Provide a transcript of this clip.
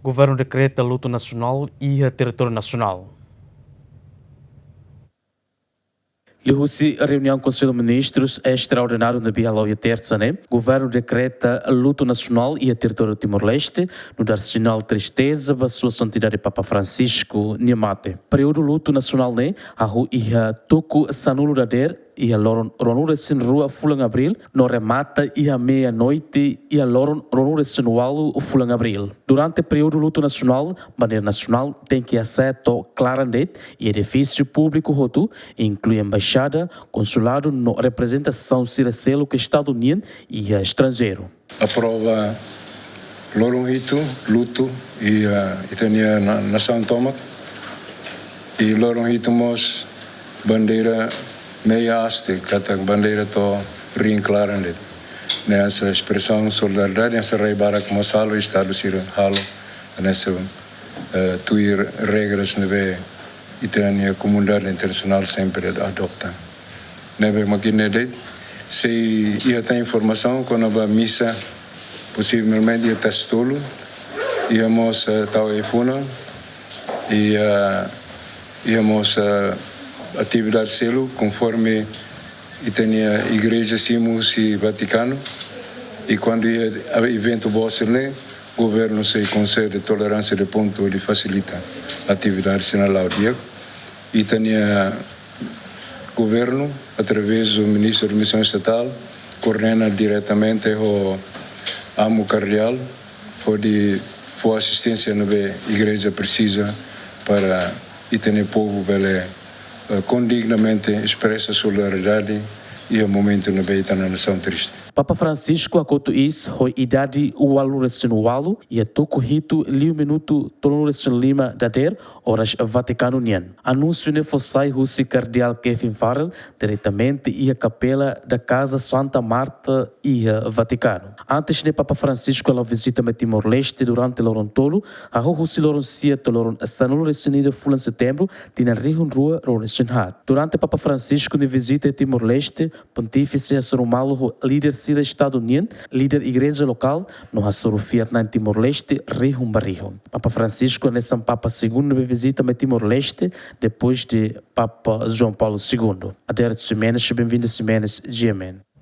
Governo decreta luto nacional e território nacional. Lihusi reunião com Conselho de Ministros extraordinário na Bielorrússia terça, né? Governo decreta luto nacional e a território Timor-Leste, no dar sinal de tristeza para sua santidade Papa Francisco Niamate. Período luto nacional, né? A rua e a tuco sanulo da der e a ronura sin rua fulang abril, no remata e a meia-noite e a ronura sin walo fulang abril. Durante o período luto nacional, bandeira nacional tem que acesso claramente e edifício público roto, inclui embaixada, consulado, no representação ciracelo que Estado Unido e estrangeiro. Aprova lorong luto e itania nação toma e lorong itu mos bandeira meia haste kata bandeira to ring claramente nessa expressão solidariedade nessa rei barak masalo estado sira halo nessa tuir regras neve itania comunidade internacional sempre adopta neve maquinede se ia ter informação quando a missa possivelmente ia testolo íamos tau e funa e íamos atividade selo conforme tinha igreja Simos e Vaticano e quando ia evento vosso né governo se concede tolerância de ponto de facilita atividade sinal dia e tinha governo através do ministro da missão estatal coordena diretamente o amo cardeal for assistência na igreja precisa para e ter povo bele condignamente expressa solidariedade e o momento na beita na nação triste. Papa Francisco akoto is hoi idade ualu resinualu e a toco rito liu minuto tonu resin lima dader horas Vaticano nian. Anúncio ne fossai russi cardeal Kevin Farrell diretamente e a capela da Casa Santa Marta e a Vaticano. Antes de Papa Francisco ela visita a Timor-Leste durante l'orontolo, a russi loronsia toloron sanulu resinida fulan setembro tina rihun rua roresinhat. Durante Papa Francisco ne visita a Timor-Leste, pontífice Sorumalo líder Sira Estado Unido, líder igreja local, no Hassorofia na Timor-Leste, Rihum Barrihum. Papa Francisco nessa Papa II visita a Timor-Leste depois de Papa João Paulo II. Adérito Simenes, bem-vindo Simenes, Jemen.